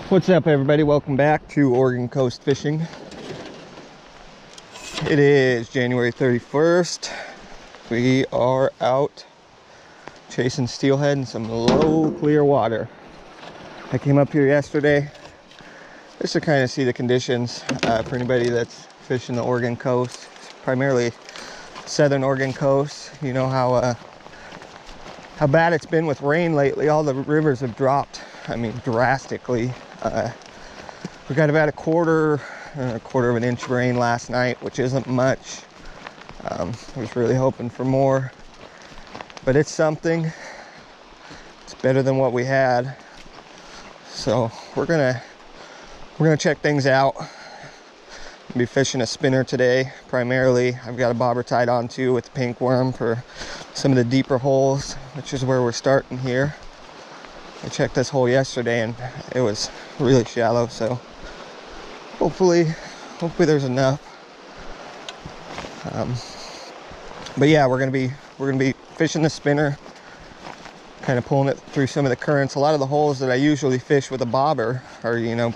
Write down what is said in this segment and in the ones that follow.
What's up, everybody? Welcome back to Oregon Coast Fishing. It is January 31st. We are out chasing steelhead in some low, clear water. I came up here yesterday just to kind of see the conditions for anybody that's fishing the Oregon coast, primarily southern Oregon coast. You know how bad it's been with rain lately. All the rivers have dropped, I mean, drastically. We got about a quarter of an inch of rain last night, which isn't much. I was really hoping for more, but it's something. It's better than what we had. So we're gonna check things out. I'll be fishing a spinner today primarily. I've got a bobber tied on too with the pink worm for some of the deeper holes, which is where we're starting here. I checked this hole yesterday and it was really shallow, so hopefully there's enough. But yeah, we're gonna be fishing the spinner, kind of pulling it through some of the currents. A lot of the holes that I usually fish with a bobber are, you know,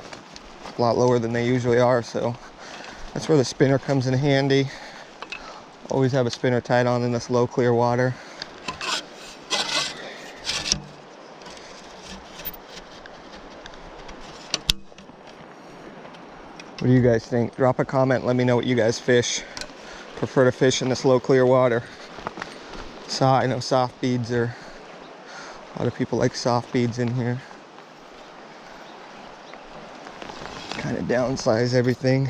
a lot lower than they usually are, so that's where the spinner comes in handy. Always have a spinner tied on in this low, clear water. What do you guys think? Drop a comment, let me know what you guys prefer to fish in this low, clear water. I know soft beads are, a lot of people like soft beads in here. Kind of downsize everything.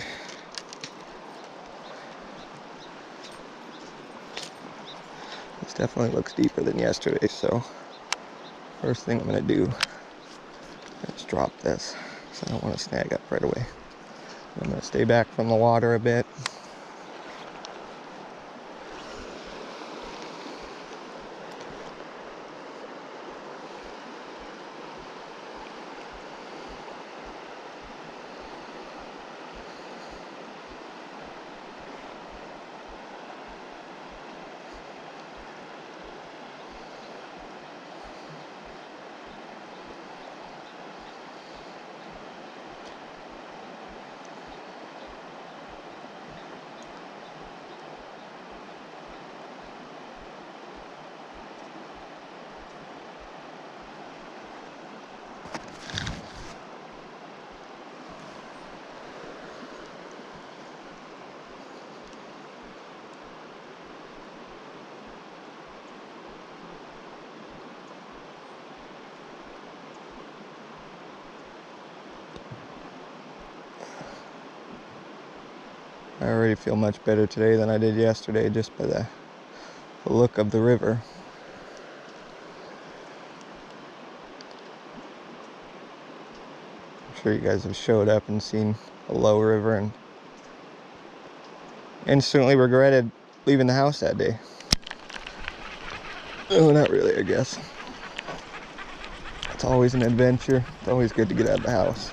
This definitely looks deeper than yesterday, so first thing I'm gonna do is drop this, so I don't want to snag up right away. I'm going to stay back from the water a bit. I already feel much better today than I did yesterday just by the look of the river. I'm sure you guys have showed up and seen a low river and instantly regretted leaving the house that day. Oh, not really, I guess. It's always an adventure. It's always good to get out of the house.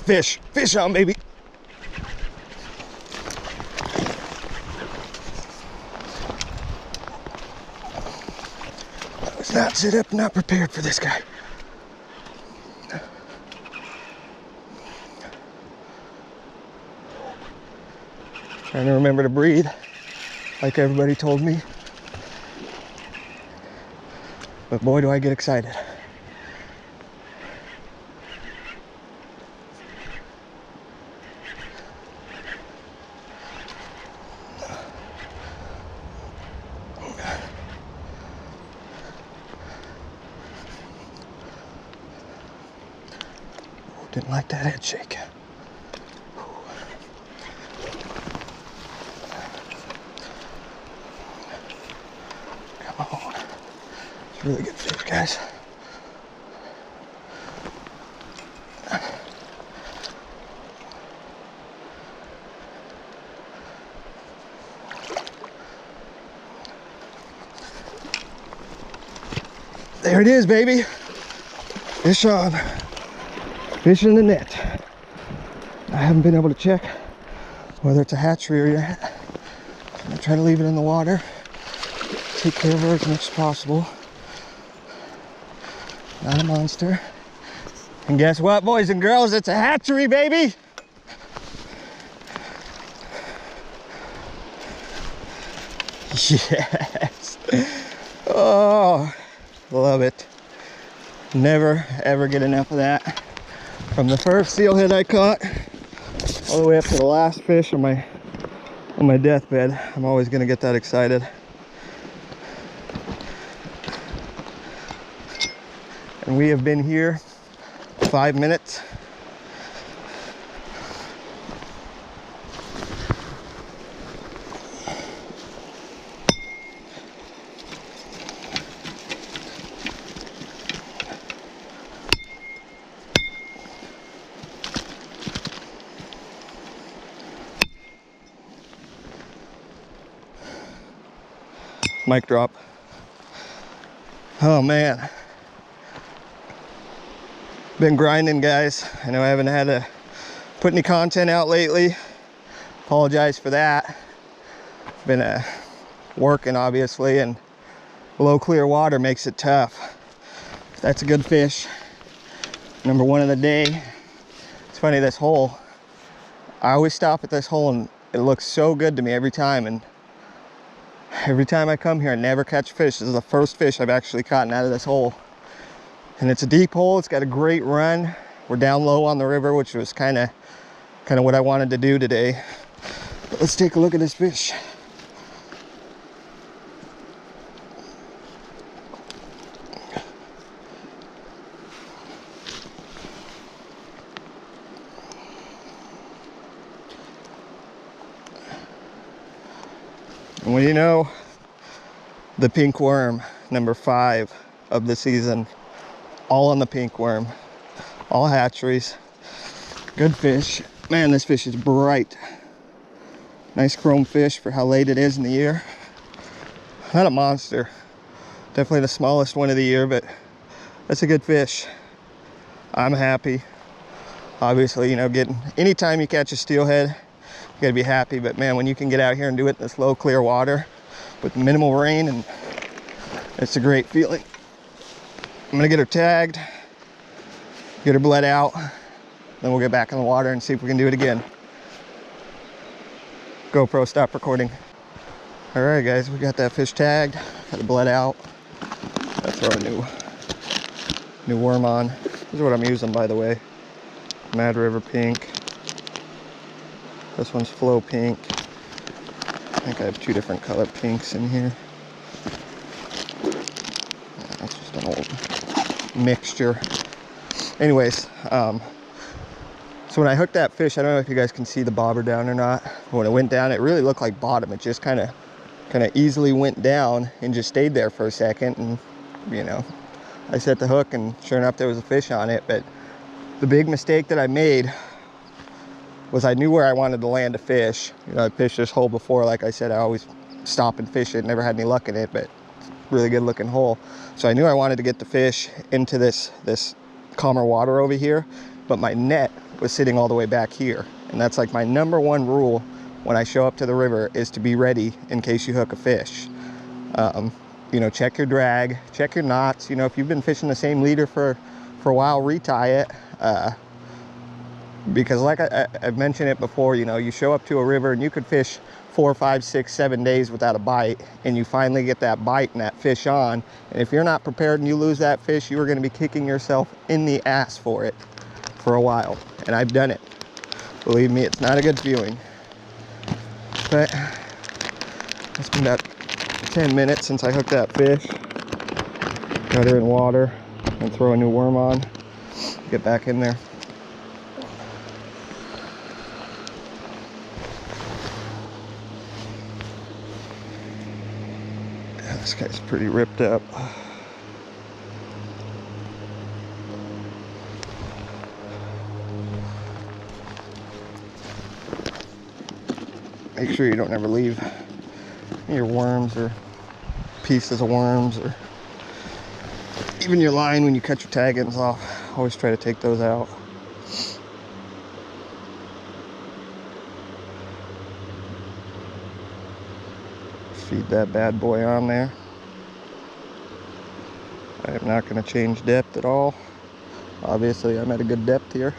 Fish on, baby. I was not set up, not prepared for this guy. Trying to remember to breathe, like everybody told me. But boy, do I get excited. Didn't like that head shake. Come on. It's a really good fish, guys. There it is, baby. Fish on. Fish in the net. I haven't been able to check whether it's a hatchery or yet. I'm gonna try to leave it in the water. Take care of her as much as possible. Not a monster. And guess what, boys and girls? It's a hatchery, baby. Yes. Oh, love it. Never ever get enough of that. From the first steelhead I caught all the way up to the last fish on my deathbed, I'm always gonna get that excited. And we have been here 5 minutes. Mic drop. Oh man. Been grinding, guys. I know I haven't had to put any content out lately. Apologize for that. Been working, obviously, and below clear water makes it tough. That's a good fish. Number one of the day. It's funny, this hole, I always stop at this hole and it looks so good to me every time, and every time I come here I never catch fish. This is the first fish I've actually caught out of this hole. And it's a deep hole. It's got a great run. We're down low on the river, which was kind of what I wanted to do today. But let's take a look at this fish. And well, you know, the pink worm, number 5 of the season, all on the pink worm, all hatcheries. Good fish. Man, this fish is bright. Nice chrome fish for how late it is in the year. Not a monster. Definitely the smallest one of the year, but that's a good fish. I'm happy. Obviously, you know, anytime you catch a steelhead, you gotta be happy, but man, when you can get out here and do it in this low, clear water with minimal rain, and it's a great feeling. I'm gonna get her tagged, get her bled out, then we'll get back in the water and see if we can do it again. GoPro, stop recording. All right, guys, we got that fish tagged, got it bled out. Let's throw a new worm on. This is what I'm using, by the way. Mad River pink. This one's flow pink. I think I have 2 different color pinks in here. That's just an old mixture. Anyways, so when I hooked that fish, I don't know if you guys can see the bobber down or not. When it went down, it really looked like bottom. It just kind of easily went down and just stayed there for a second. And you know, I set the hook, and sure enough, there was a fish on it. But the big mistake that I made was I knew where I wanted to land a fish. You know, I fished this hole before. Like I said, I always stop and fish it. Never had any luck in it, but really good looking hole. So I knew I wanted to get the fish into this calmer water over here, but my net was sitting all the way back here. And that's like my number 1 rule when I show up to the river, is to be ready in case you hook a fish. You know, check your drag, check your knots. You know, if you've been fishing the same leader for a while, retie it. Because like I've mentioned it before, you know, you show up to a river and you could fish 4, 5, 6, 7 days without a bite, and you finally get that bite and that fish on, and if you're not prepared and you lose that fish, you are going to be kicking yourself in the ass for it for a while. And I've done it. Believe me, it's not a good feeling. But it's been about 10 minutes since I hooked that fish. Got her in water and throw a new worm on. Get back in there. This guy's pretty ripped up. Make sure you don't ever leave your worms or pieces of worms or even your line when you cut your tag ends off. Always try to take those out. Feed that bad boy on there. I am not going to change depth at all. Obviously, I'm at a good depth here.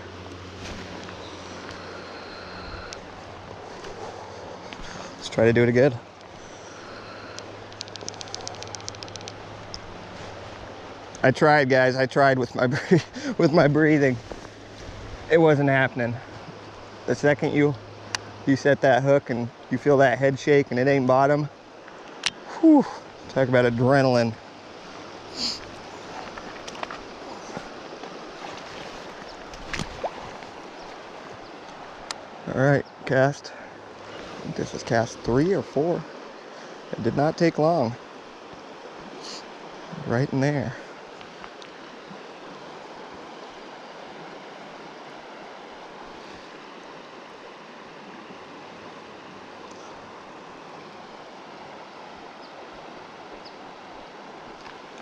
Let's try to do it again. I tried, guys. I tried with my breathing. It wasn't happening. The second you set that hook and you feel that head shake and it ain't bottom, whew, talk about adrenaline. All right, cast. I think this was cast 3 or 4. It did not take long. Right in there.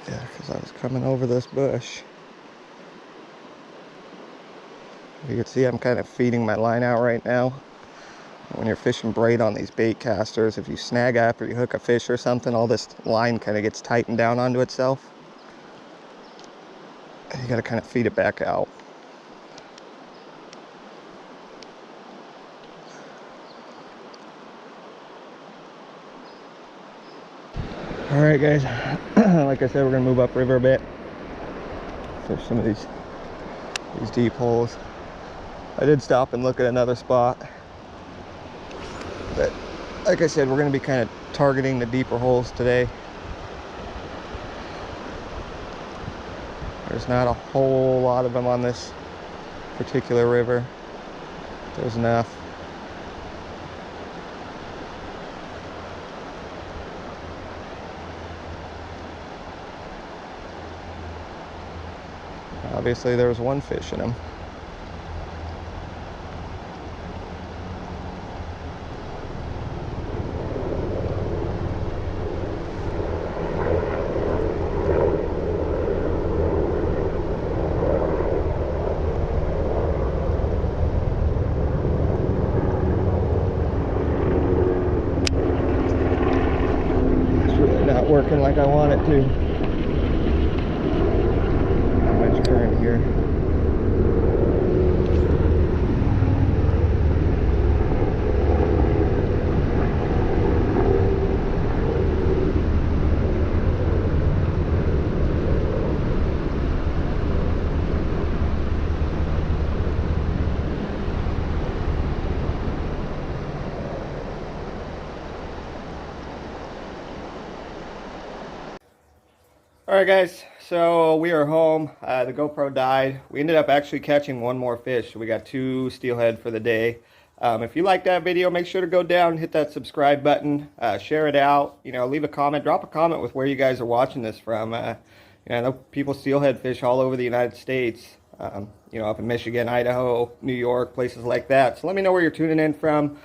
Yeah, because I was coming over this bush. You can see I'm kind of feeding my line out right now. When you're fishing braid on these bait casters, if you snag up or you hook a fish or something, all this line kind of gets tightened down onto itself. And you got to kind of feed it back out. All right, guys. Like I said, we're gonna move upriver a bit. Fish some of these deep holes. I did stop and look at another spot, but like I said, we're going to be kind of targeting the deeper holes today. There's not a whole lot of them on this particular river. There's enough. Obviously there was one fish in them. Working like I want it to. Not much current here. Alright guys, so we are home. The GoPro died. We ended up actually catching one more fish. We got 2 steelhead for the day. If you like that video, make sure to go down, hit that subscribe button, share it out, leave a comment, drop a comment with where you guys are watching this from. I know people steelhead fish all over the United States, up in Michigan, Idaho, New York, places like that. So let me know where you're tuning in from.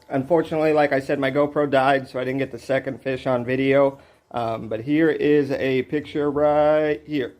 Unfortunately, like I said, my GoPro died, so I didn't get the second fish on video. But here is a picture right here.